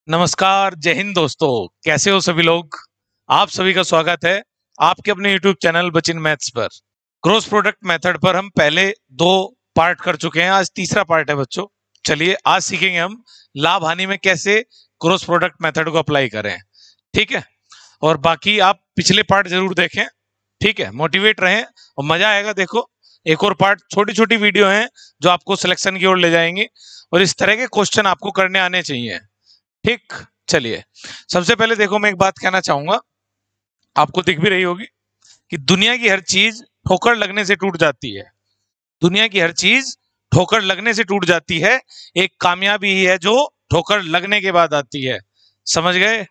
नमस्कार, जय हिंद दोस्तों। कैसे हो सभी लोग। आप सभी का स्वागत है आपके अपने YouTube चैनल बचिन मैथ्स पर। क्रॉस प्रोडक्ट मेथड पर हम पहले 2 पार्ट कर चुके हैं, आज तीसरा पार्ट है बच्चों। चलिए आज सीखेंगे हम लाभ हानि में कैसे क्रॉस प्रोडक्ट मेथड को अप्लाई करें। ठीक है, और बाकी आप पिछले पार्ट जरूर देखें। ठीक है, मोटिवेट रहें और मजा आएगा। देखो एक और पार्ट, छोटी छोटी वीडियो हैं जो आपको सिलेक्शन की ओर ले जाएंगे और इस तरह के क्वेश्चन आपको करने आने चाहिए। ठीक, चलिए सबसे पहले देखो मैं एक बात कहना चाहूंगा, आपको दिख भी रही होगी कि दुनिया की हर चीज ठोकर लगने से टूट जाती है। दुनिया की हर चीज ठोकर लगने से टूट जाती है, एक कामयाबी ही है जो ठोकर लगने के बाद आती है। समझ गए।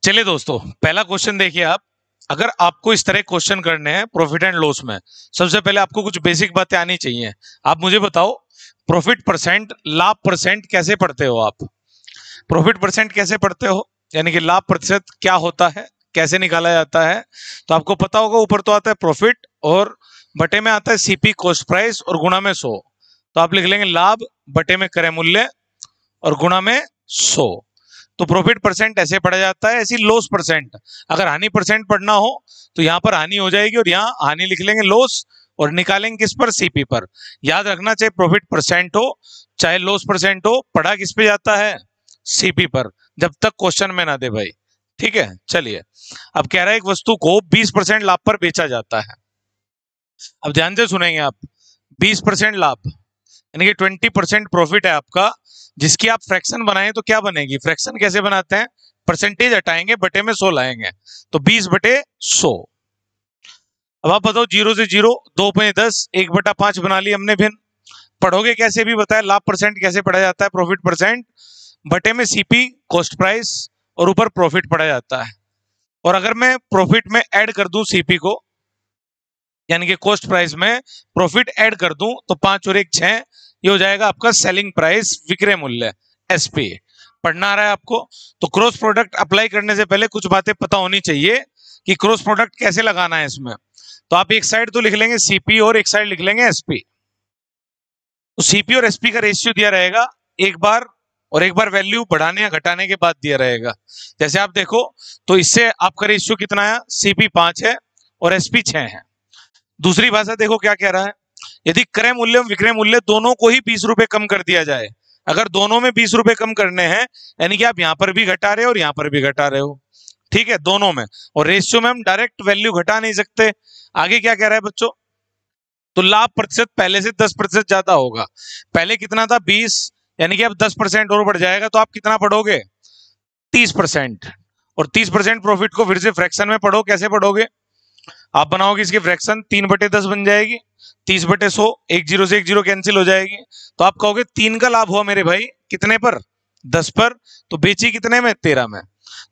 चलिए दोस्तों, पहला क्वेश्चन देखिए आप। अगर आपको इस तरह क्वेश्चन करने हैं प्रॉफिट एंड लॉस में, सबसे पहले आपको कुछ बेसिक बातें आनी चाहिए। आप मुझे बताओ प्रॉफिट परसेंट, लाभ परसेंट कैसे पढ़ते हो आप। प्रॉफिट परसेंट कैसे पढ़ते हो, यानी कि लाभ प्रतिशत क्या होता है, कैसे निकाला जाता है। तो आपको पता होगा, ऊपर तो आता है प्रॉफिट और बटे में आता है सीपी कॉस्ट प्राइस और गुणा में 100। तो आप लिख लेंगे लाभ बटे में क्रय मूल्य और गुणा में 100। तो प्रॉफिट परसेंट ऐसे पढ़ा जाता है। ऐसी लॉस परसेंट, अगर हानि परसेंट पढ़ना हो तो यहाँ पर हानि हो जाएगी और यहाँ हानि लिख लेंगे लॉस और निकालेंगे किस पर, सीपी पर। याद रखना, चाहे प्रॉफिट परसेंट हो चाहे लॉस परसेंट हो, पढ़ा किस पे जाता है, सीपी पर, जब तक क्वेश्चन में ना दे भाई। ठीक है, चलिए अब कह रहा है एक वस्तु को 20% लाभ पर बेचा जाता है। अब ध्यान से सुनेंगे आप, 20% लाभ यानी कि 20% प्रॉफिट है आपका, जिसकी आप फ्रैक्शन बनाएं तो क्या बनेगी। फ्रैक्शन कैसे बनाते हैं, परसेंटेज हटाएंगे बटे में 100 लाएंगे, तो 20 बटे 100। अब आप बताओ 0 से 0, 2 पे 10, 1/5 बना ली हमने भिन्न। पढ़ोगे कैसे भी बताया, लाभ परसेंट कैसे पढ़ा जाता है, प्रॉफिट परसेंट बटे में सीपी कॉस्ट प्राइस और ऊपर प्रॉफिट पढ़ा जाता है। और अगर मैं प्रॉफिट में ऐड कर दूं सीपी को, यानी कि कॉस्ट प्राइस में प्रॉफिट ऐड कर दूं, तो 5 और 1 6, ये हो जाएगा आपका सेलिंग प्राइस, विक्रय मूल्य, एसपी। पढ़ना आ रहा है आपको। तो क्रॉस प्रोडक्ट अप्लाई करने से पहले कुछ बातें पता होनी चाहिए कि क्रॉस प्रोडक्ट कैसे लगाना है इसमें। तो आप एक साइड तो लिख लेंगे सीपी और एक साइड लिख लेंगे एसपी। तो सीपी और एसपी का रेशियो दिया रहेगा एक बार, और एक बार वैल्यू बढ़ाने या घटाने के बाद दिया रहेगा। जैसे आप देखो तो इससे आपका रेशियो कितना है, सीपी 5 है और एसपी 6 है। दूसरी भाषा देखो क्या कह रहा है, यदि क्रय मूल्य और विक्रय मूल्य दोनों को ही 20 रुपए कम कर दिया जाए। अगर दोनों में 20 रुपए कम करने हैं, यानी कि आप यहां पर भी घटा रहे हो और यहां पर भी घटा रहे हो। ठीक है, दोनों में। और रेशियो में हम डायरेक्ट वैल्यू घटा नहीं सकते। आगे क्या कह रहा है बच्चों, तो लाभ प्रतिशत पहले से 10% ज्यादा होगा। पहले कितना था, 20, यानी कि अब 10% और बढ़ जाएगा, तो आप कितना पढ़ोगे, 30%। और 30% प्रॉफिट को फिर से फ्रैक्शन में पढ़ो। कैसे पढ़ोगे, आप बनाओगे इसकी फ्रैक्शन, 3/10 बन जाएगी, 30/100, 1 0 से 1 0 कैंसिल हो जाएगी। तो आप कहोगे 3 का लाभ हुआ मेरे भाई, कितने पर, 10 पर। तो बेची कितने में, 13 में।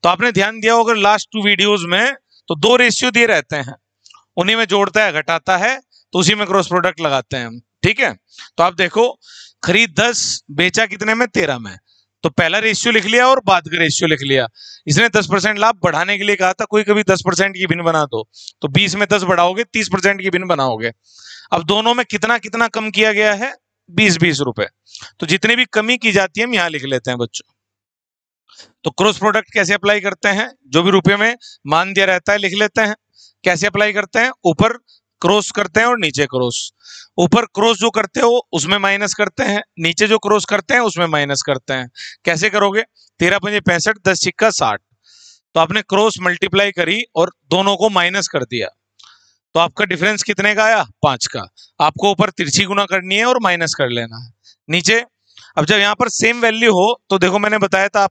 तो आपने ध्यान दिया होगा लास्ट 2 वीडियोज में, तो 2 रेशियो दिए रहते हैं, उन्हीं में जोड़ता है घटाता है, तो उसी में क्रॉस प्रोडक्ट लगाते हैं हम। ठीक है, तो आप देखो खरीद 10, बेचा कितने में, 13 में। तो पहला रेशियो लिख लिया और बाद का रेशियो लिख लिया। इसने 10% लाभ बढ़ाने के लिए कहा था, कोई कभी 10% की भिन्न बना दो, तो 20 में 10 बढ़ाओगे, 30% की भिन्न बनाओगे। अब दोनों में कितना कितना कम किया गया है, 20-20 रुपए। तो जितनी भी कमी की जाती है हम यहाँ लिख लेते हैं बच्चों। तो क्रॉस प्रोडक्ट कैसे अप्लाई करते हैं, जो भी रुपये में मान दिया रहता है लिख लेते हैं। कैसे अप्लाई करते हैं, ऊपर क्रॉस करते हैं और नीचे क्रॉस। ऊपर क्रॉस जो करते हो उसमें माइनस करते हैं, नीचे जो क्रॉस करते हैं उसमें माइनस करते हैं। कैसे करोगे, 13 पंजे 65, 10 सिक्का 60। तो आपने क्रॉस मल्टीप्लाई करी और दोनों को माइनस कर दिया, तो आपका डिफरेंस कितने का आया, 5 का। आपको ऊपर तिरछी गुना करनी है और माइनस कर लेना है नीचे। अब जब यहाँ पर सेम वैल्यू हो तो देखो मैंने बताया था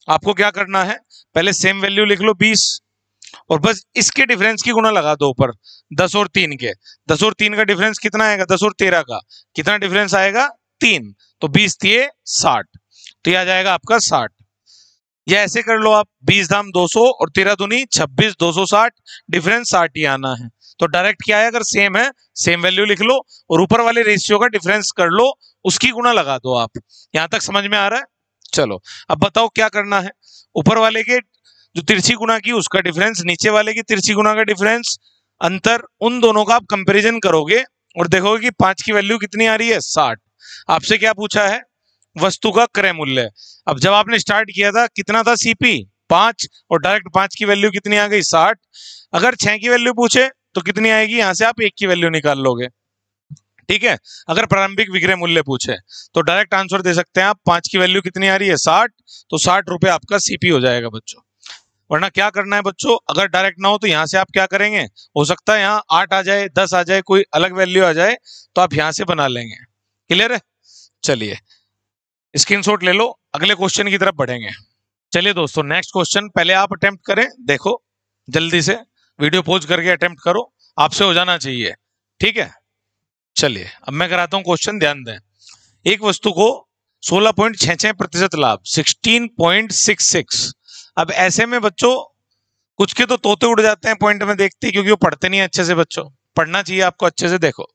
आपको क्या करना है, पहले सेम वैल्यू लिख लो 20 और बस इसके डिफरेंस की गुना लगा दो ऊपर, 10 और 3 के। 10 और 3 का डिफरेंस कितना आएगा, 10 और 13 का कितना डिफरेंस आएगा, 3। तो 20 दिए 60, तो यह आ जाएगा आपका 60। या ऐसे कर लो आप, 20 दाम 200 और 13 दूनी 26, 260, डिफरेंस 60 ही आना है। तो डायरेक्ट क्या है, अगर सेम है सेम वैल्यू लिख लो और ऊपर वाले रेशियो का डिफरेंस कर लो, उसकी गुना लगा दो आप। यहां तक समझ में आ रहा है। चलो अब बताओ क्या करना है, ऊपर वाले के जो तिरछी गुना की उसका डिफरेंस, नीचे वाले की तिरछी गुना का डिफरेंस, अंतर, उन दोनों का आप कंपैरिजन करोगे और देखोगे कि 5 की वैल्यू कितनी आ रही है, 60। आपसे क्या पूछा है, वस्तु का क्रय मूल्य है। अब जब आपने स्टार्ट किया था कितना था सीपी 5 और डायरेक्ट 5 की वैल्यू कितनी आ गई 60। अगर 6 की वैल्यू पूछे तो कितनी आएगी, यहां से आप 1 की वैल्यू निकाल लोगे। ठीक है, अगर प्रारंभिक विक्रय मूल्य पूछे तो डायरेक्ट आंसर दे सकते हैं आप, 5 की वैल्यू कितनी आ रही है 60, तो 60 रुपए आपका सीपी हो जाएगा बच्चों। वरना क्या करना है बच्चों, अगर डायरेक्ट ना हो तो यहां से आप क्या करेंगे, हो सकता है यहाँ 8 आ जाए 10 आ जाए कोई अलग वैल्यू आ जाए तो आप यहां से बना लेंगे। क्लियर है, चलिए स्क्रीनशॉट ले लो, अगले क्वेश्चन की तरफ बढ़ेंगे। चलिए दोस्तों नेक्स्ट क्वेश्चन पहले आप अटेम्प्ट करें, देखो जल्दी से वीडियो पॉज करके अटेम्प्ट करो, आपसे हो जाना चाहिए। ठीक है, चलिए अब मैं कराता हूं क्वेश्चन, ध्यान दें। एक वस्तु को 16.66% लाभ 16.66। अब ऐसे में बच्चों कुछ के तो तोते उड़ जाते हैं पॉइंट में देखते, क्योंकि वो पढ़ते नहीं अच्छे से। बच्चों पढ़ना चाहिए आपको अच्छे से। देखो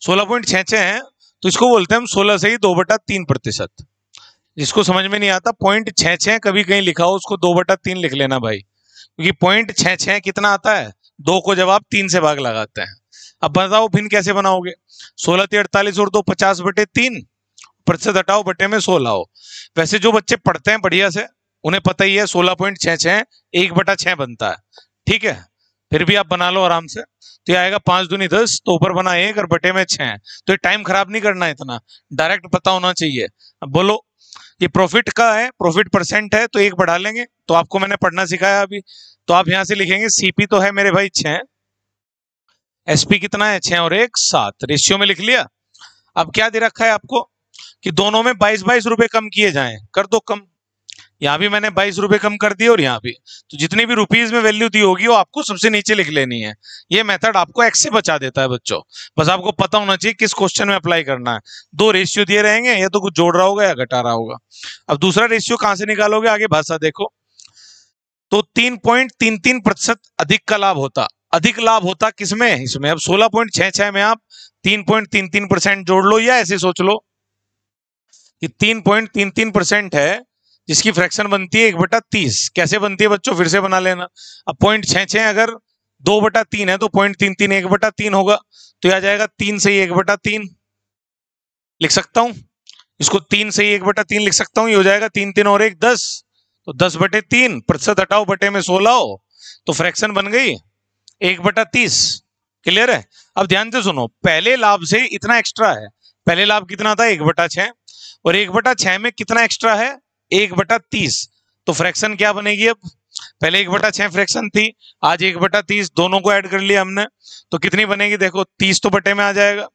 16.66 है तो इसको बोलते हैं हम 16 से ही 2/3%। जिसको समझ में नहीं आता 0.66 कभी कहीं लिखा हो उसको 2/3 लिख लेना भाई, क्योंकि 0.66 कितना आता है, 2 को जब आप 3 से भाग लगाते हैं। अब बताओ भिन्न कैसे बनाओगे, 16 × 48 और 2 50/3, प्रतिशत हटाओ बटे में 16 हो। वैसे जो बच्चे पढ़ते हैं बढ़िया से उन्हें पता ही है 16.66 1/6 बनता है। ठीक है, फिर भी आप बना लो आराम से, तो ये आएगा 5 दूनी 10, तो ऊपर बना 1 और बटे में 6। तो ये टाइम खराब नहीं करना, इतना डायरेक्ट पता होना चाहिए। अब बोलो ये प्रॉफिट का है, प्रॉफिट परसेंट है तो 1 बढ़ा लेंगे, तो आपको मैंने पढ़ना सिखाया अभी। तो आप यहां से लिखेंगे सीपी तो है मेरे भाई 6, एसपी कितना है 6 और 1 7, रेशियो में लिख लिया। अब क्या दे रखा है आपको कि दोनों में 22 रुपए कम किए जाएं, कर दो कम। यहाँ भी मैंने 22 रुपए कम कर दिए और यहाँ भी, तो जितनी भी रुपीज में वैल्यू दी होगी वो आपको सबसे नीचे लिख लेनी है। ये मेथड आपको एक्स से बचा देता है बच्चों, बस आपको पता होना चाहिए किस क्वेश्चन में अप्लाई करना है। 2 रेशियो दिए रहेंगे, या तो कुछ जोड़ रहा होगा या घटा रहा होगा। अब दूसरा रेशियो कहां से निकालोगे, आगे भाषा देखो, तो 3.33% अधिक का लाभ होता। अधिक लाभ होता किसमें, इसमें। अब 16.66 में आप 3.33% जोड़ लो, या ऐसे सोच लो कि 3.33% है जिसकी फ्रैक्शन बनती है 1/30। कैसे बनती है बच्चों, फिर से बना लेना। अब 0.66 अगर 2/3 है तो 0.33 1/3 होगा, तो आ जाएगा 3 से 1/3 लिख सकता हूं इसको, 3 से 1/3 लिख सकता हूं। ये हो जाएगा 3 3 और 1 10, तो 10/3, प्रतिशत हटाओ बटे में 16 हो, तो फ्रैक्शन बन गई 1/30। क्लियर है। अब ध्यान से सुनो, पहले लाभ से इतना एक्स्ट्रा है। पहले लाभ कितना था 1/6, और 1/6 में कितना एक्स्ट्रा है 1/30, तो फ्रैक्शन क्या बनेगी। अब पहले 1/6 फ्रैक्शन थी, आज 1/30, दोनों को ऐड कर लिया हमने, तो कितनी बनेगी देखो, 30 तो बटे में आ जाएगा,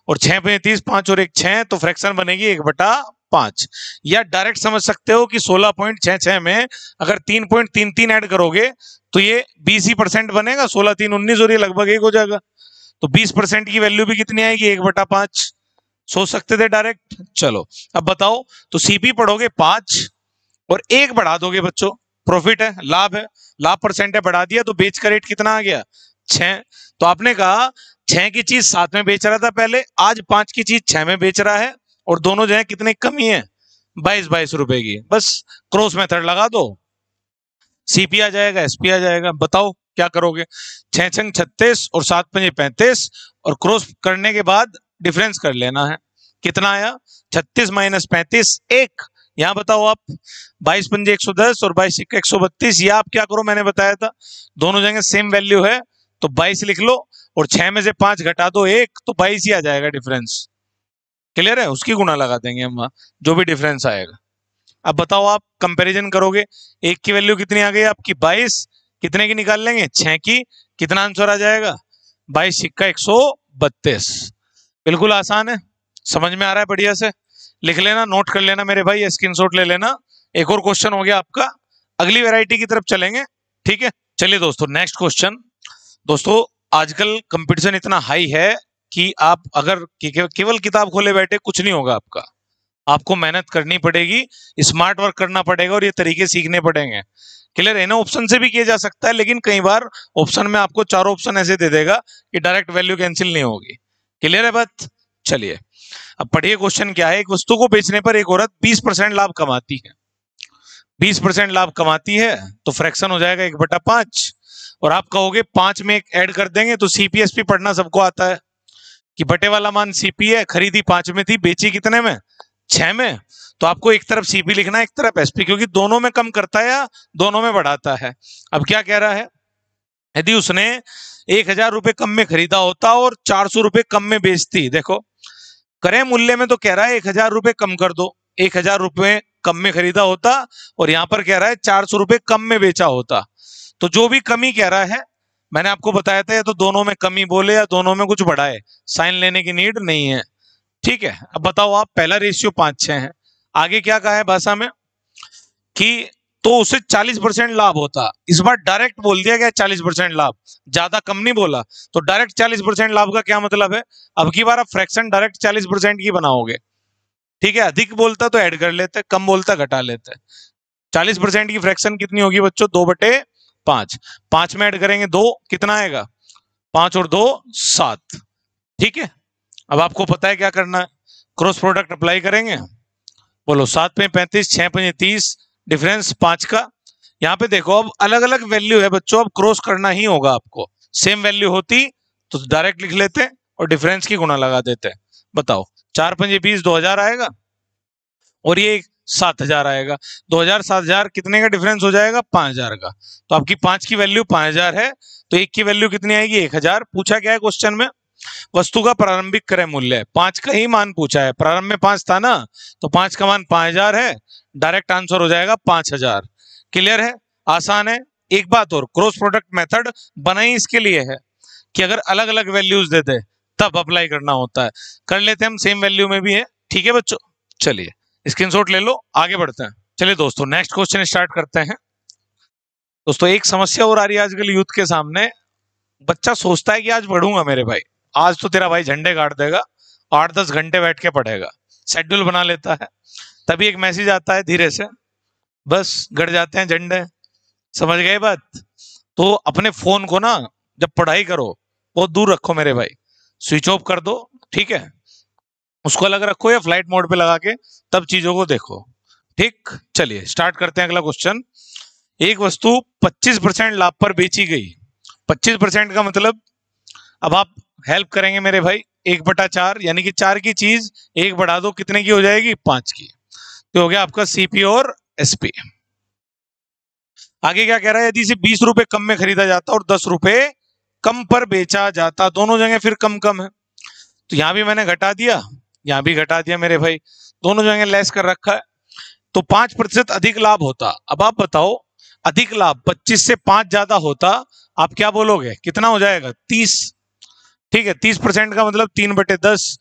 और 6 × 30 5 और 1 6, तो फ्रैक्शन बनेगी 1/5। या डायरेक्ट समझ सकते हो कि 16.66 में अगर 3.33 ऐड करोगे तो ये 20% बनेगा, 16 3 19 और ये लगभग 1 हो जाएगा, तो 20% की वैल्यू भी कितनी आएगी 1/5। सोच सकते थे डायरेक्ट। चलो अब बताओ, तो सीपी पढ़ोगे 5 और 1 बढ़ा दोगे बच्चों, प्रॉफिट है, लाभ है, लाभ परसेंट है, बढ़ा दिया, तो बेच का रेट कितना आ गया 6। तो आपने कहा 6 की चीज 7 में बेच रहा था पहले, आज 5 की चीज 6 में बेच रहा है, और दोनों जो है कितने कमी है 22 रुपए की। बस क्रॉस मेथड लगा दो, सीपी आ जाएगा, एसपी आ जाएगा। बताओ क्या करोगे, 6 छंग 36 और 7 पंजे 35, और क्रॉस करने के बाद डिफरेंस कर लेना है, कितना आया 36 - 35 1। यहां बताओ आप, 22 पंजे 110 और 22 सिक्के 132, या आप क्या करो, मैंने बताया था दोनों जगह सेम वैल्यू है तो 22 लिख लो, और 6 में से 5 घटा दो 1, तो 22 ही आ जाएगा डिफरेंस। क्लियर है, उसकी गुना लगा देंगे हम, जो भी डिफरेंस आएगा। अब बताओ आप कंपैरिजन करोगे, 1 की वैल्यू कितनी आ गई आपकी 22, कितने की निकाल लेंगे 6 की, कितना आंसर आ जाएगा 22 सिक्का 132। बिल्कुल आसान है, समझ में आ रहा है, बढ़िया से लिख लेना, नोट कर लेना मेरे भाई, स्क्रीनशॉट ले लेना। एक और क्वेश्चन हो गया आपका, अगली वैरायटी की तरफ चलेंगे। ठीक है, चलिए दोस्तों नेक्स्ट क्वेश्चन। दोस्तों आजकल कंपटीशन इतना हाई है कि आप अगर केवल किताब खोले बैठे कुछ नहीं होगा आपका, आपको मेहनत करनी पड़ेगी, स्मार्ट वर्क करना पड़ेगा, और ये तरीके सीखने पड़ेंगे। क्लियर है ना, ऑप्शन से भी किया जा सकता है, लेकिन कई बार ऑप्शन में आपको 4 ऑप्शन ऐसे दे देगा कि डायरेक्ट वैल्यू कैंसिल नहीं होगी। क्लियर है बात, चलिए अब पढ़िए क्वेश्चन क्या है। एक वस्तु को बेचने पर एक औरत 20% लाभ कमाती है, 20% लाभ कमाती है, तो फ्रैक्शन हो जाएगा 1/5, और आप कहोगे 5 में 1 ऐड कर देंगे, तो सीपीएसपी पढ़ना सबको आता है कि बटे वाला मान सीपी है, खरीदी 5 में थी, बेची कितने में 6 में, तो आपको एक तरफ सीपी लिखना है, एक तरफ एसपी, क्योंकि दोनों में कम करता है या दोनों में बढ़ाता है। अब क्या कह रहा है, यदि उसने 1000 रुपए कम में खरीदा होता और 400 रुपए कम में बेचती, देखो क्रय मूल्य में तो कह रहा है 1000 रुपए कम कर दो, 1000 रुपए कम में खरीदा होता और यहां पर कह रहा है 400 रुपए कम में बेचा होता, तो जो भी कमी कह रहा है, मैंने आपको बताया था, या तो दोनों में कमी बोले या दोनों में कुछ बढ़ाए, साइन लेने की नीड नहीं है। ठीक है, अब बताओ आप, पहला रेशियो 5:6 है। आगे क्या कहा है भाषा में कि तो उसे 40% लाभ होता, इस बार डायरेक्ट बोल दिया गया 40% लाभ, ज्यादा कम नहीं बोला, तो डायरेक्ट 40% लाभ का क्या मतलब है, अब की बार आप फ्रैक्शन डायरेक्ट 40% की बनाओगे। ठीक है, अधिक बोलता तो ऐड कर लेते, कम बोलता घटा लेते। 40% की फ्रैक्शन कितनी होगी बच्चों, 2/5, 5 में ऐड करेंगे 2, कितना आएगा, 5 और 2 7। ठीक है, अब आपको पता है क्या करना है, क्रॉस प्रोडक्ट अप्लाई करेंगे, बोलो 7 में 35, 6 में 30, डिफरेंस 5 का। यहाँ पे देखो अब अलग अलग वैल्यू है बच्चों, अब क्रॉस करना ही होगा आपको, सेम वैल्यू होती तो डायरेक्ट लिख लेते और डिफरेंस की गुणा लगा देते। बताओ 4 5 20, 2000 आएगा और ये 7000 आएगा, 2000 7000 कितने का डिफरेंस हो जाएगा, 5000 का। तो आपकी 5 की वैल्यू 5000 है, तो 1 की वैल्यू कितनी आएगी, 1000। पूछा क्या है क्वेश्चन में, वस्तु का प्रारंभिक क्रय मूल्य है, 5 का ही मान पूछा है, प्रारंभ में 5 था ना, तो 5 का मान 5000 है, डायरेक्ट आंसर हो जाएगा 5000। क्लियर है, आसान है। एक बात और, क्रॉस प्रोडक्ट मेथड बनाई इसके लिए है कि अगर अलग अलग वैल्यूज देते तब अप्लाई करना होता है, कर लेते हम सेम वैल्यू में भी है। ठीक है बच्चों, चलिए स्क्रीनशॉट ले लो, आगे बढ़ते हैं। चलिए दोस्तों नेक्स्ट क्वेश्चन स्टार्ट करते हैं। दोस्तों एक समस्या और आ रही है आजकल यूथ के सामने, बच्चा सोचता है कि आज पढ़ूंगा मेरे भाई, आज तो तेरा भाई झंडे गाड़ देगा, 8-10 घंटे बैठ के पढ़ेगा, शेड्यूल बना लेता है, तभी एक मैसेज आता है धीरे से, बस गड़ जाते हैं झंडे। समझ गए बात, तो अपने फोन को ना जब पढ़ाई करो बहुत दूर रखो मेरे भाई, स्विच ऑफ कर दो। ठीक है, उसको अलग रखो या फ्लाइट मोड पे लगा के तब चीजों को देखो। ठीक, चलिए स्टार्ट करते हैं अगला क्वेश्चन। एक वस्तु 25% लाभ पर बेची गई, 25% का मतलब, अब आप हेल्प करेंगे मेरे भाई, 1/4 यानी कि 4 की चीज 1 बढ़ा दो, कितने की हो जाएगी, 5 की, तो हो गया आपका सीपी और एसपी। आगे क्या कह रहा है, यदि इसे 20 रुपए कम में खरीदा जाता और 10 रुपए कम पर बेचा जाता, दोनों जगह फिर कम कम है, तो यहां भी मैंने घटा दिया, यहां भी घटा दिया मेरे भाई, दोनों जगह लेस कर रखा है, तो 5% अधिक लाभ होता। अब आप बताओ, अधिक लाभ 25 से 5 ज्यादा होता, आप क्या बोलोगे, कितना हो जाएगा, 30। ठीक है, 30% का मतलब 3/10,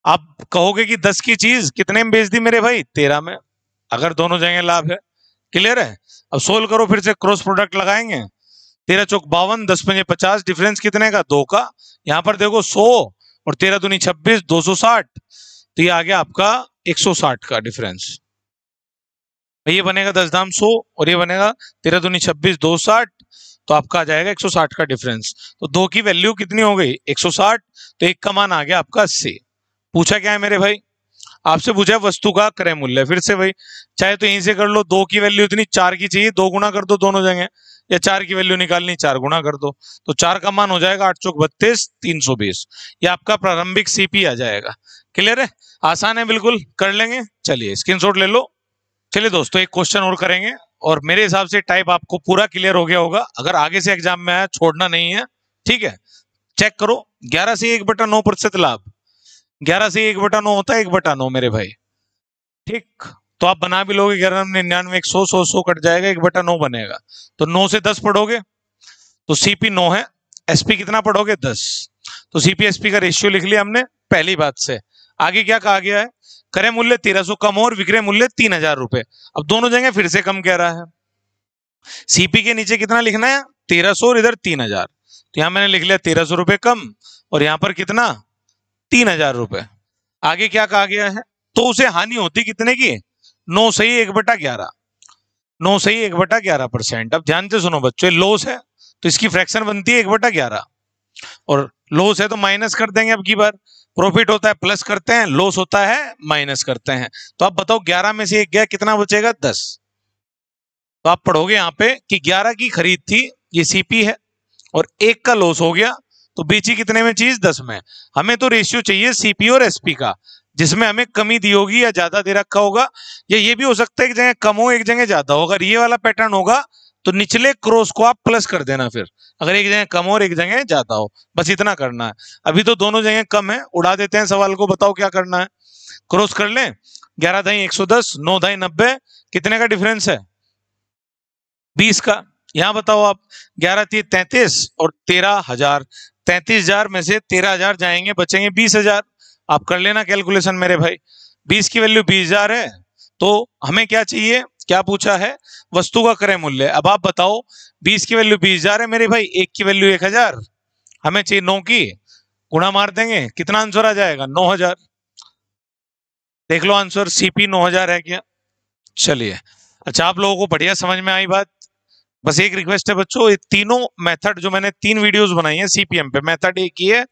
आप कहोगे कि 10 की चीज कितने में बेच दी मेरे भाई, 13 में, अगर दोनों जगह लाभ है। क्लियर है, अब सोल्व करो, फिर से क्रॉस प्रोडक्ट लगाएंगे, 13 चौक 52, 10 पंजे 50, डिफरेंस कितने का, 2 का। यहां पर देखो 100 और 13 दूनी 26, 260, तो ये आ गया आपका 160 का डिफरेंस। ये बनेगा 10 दाम 100 और ये बनेगा 13 दूनी 26, 260, तो आपका आ जाएगा 160 का डिफरेंस। तो 2 की वैल्यू कितनी हो गई, 160, तो 1 का मान आ गया आपका 80। पूछा क्या है मेरे भाई, आपसे पूछा वस्तु का क्रय मूल्य, फिर से भाई चाहे तो यहीं से कर लो, 2 की वैल्यू इतनी, 4 की चाहिए, 2 गुना कर दो दोनों जगह, या 4 की वैल्यू निकालनी 4 गुना कर दो, तो 4 का मान हो जाएगा 8 चौक 32, 320, ये आपका प्रारंभिक सीपी आ जाएगा। क्लियर है, आसान है बिल्कुल, कर लेंगे। चलिए स्क्रीनशॉट ले लो। चलिए दोस्तों एक क्वेश्चन और करेंगे, और मेरे हिसाब से टाइप आपको पूरा क्लियर हो गया होगा, अगर आगे से एग्जाम में आया छोड़ना नहीं है। ठीक है, चेक करो, 11 से 1/9% लाभ, 11 से 1/9 होता है 1/9 मेरे भाई। ठीक, तो आप बना भी लोगे, 11 99 100 100 100 कट जाएगा, 1/9 बनेगा, तो 9 से 10 पढ़ोगे तो सीपी 9 है, एसपी कितना पढ़ोगे 10, तो सीपी एसपी का रेशियो लिख लिया हमने पहली बात से। आगे क्या कहा गया है, क्रय मूल्य 1300 कम और विक्रय मूल्य 3000 रुपए, अब दोनों जगह फिर से कम कह रहा है, सीपी के नीचे कितना लिखना है, 1300 और इधर 3000, तो यहां मैंने लिख लिया 1300 रुपए कम और यहां पर कितना, 3000 रुपए। आगे क्या कहा गया है, तो उसे हानि होती कितने की, 9 सही 1/11, 9 सही 1/11%। अब ध्यान से सुनो बच्चों, लॉस है तो इसकी फ्रैक्शन बनती है 1/11, और लॉस है तो माइनस कर देंगे, अब की बार प्रॉफिट होता है प्लस करते हैं, लॉस होता है माइनस करते हैं, तो आप बताओ 11 में से 1 गया, कितना बचेगा, 10। तो आप पढ़ोगे यहाँ पे कि 11 की खरीद थी, ये सीपी है, और 1 का लॉस हो गया, तो बेची कितने में चीज, 10 में। हमें तो रेशियो चाहिए सीपी और एसपी का, जिसमें हमें कमी दी होगी या ज्यादा दे रखा होगा, या ये भी हो सकता है एक जगह कम हो एक जगह ज्यादा हो। अगर ये वाला पैटर्न होगा तो निचले क्रॉस को आप प्लस कर देना, फिर अगर एक जगह कम हो और एक जगह ज्यादा हो, बस इतना करना है। अभी तो दोनों जगह कम है, उड़ा देते हैं सवाल को, बताओ क्या करना है। क्रॉस कर लें, 11 दाई 110, 9 दाई 90, कितने का डिफरेंस है? 20 का। यहां बताओ आप, 11 3 33 और 13,000, 33,000 में से 13,000 जाएंगे, बचेंगे 20,000। आप कर लेना कैलकुलेशन मेरे भाई। 20 की वैल्यू 20,000 है, तो हमें क्या चाहिए, क्या पूछा है? वस्तु का क्रय मूल्य। अब आप बताओ, 20 की वैल्यू 20,000 है मेरे भाई, 1 की वैल्यू 1,000, हमें चाहिए 9 की, गुणा मार देंगे, कितना आंसर आ जाएगा? 9,000। देख लो आंसर, सीपी 9,000 है क्या? चलिए, अच्छा आप लोगों को बढ़िया समझ में आई बात। बस एक रिक्वेस्ट है बच्चों, ये तीनों मेथड जो मैंने 3 वीडियोस बनाई हैं सीपीएम पे, मेथड एक ही है,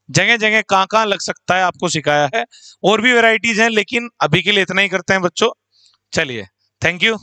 जगह जगह कहाँ कहाँ लग सकता है आपको सिखाया है। और भी वेराइटीज हैं, लेकिन अभी के लिए इतना ही करते हैं बच्चों। चलिए, थैंक यू।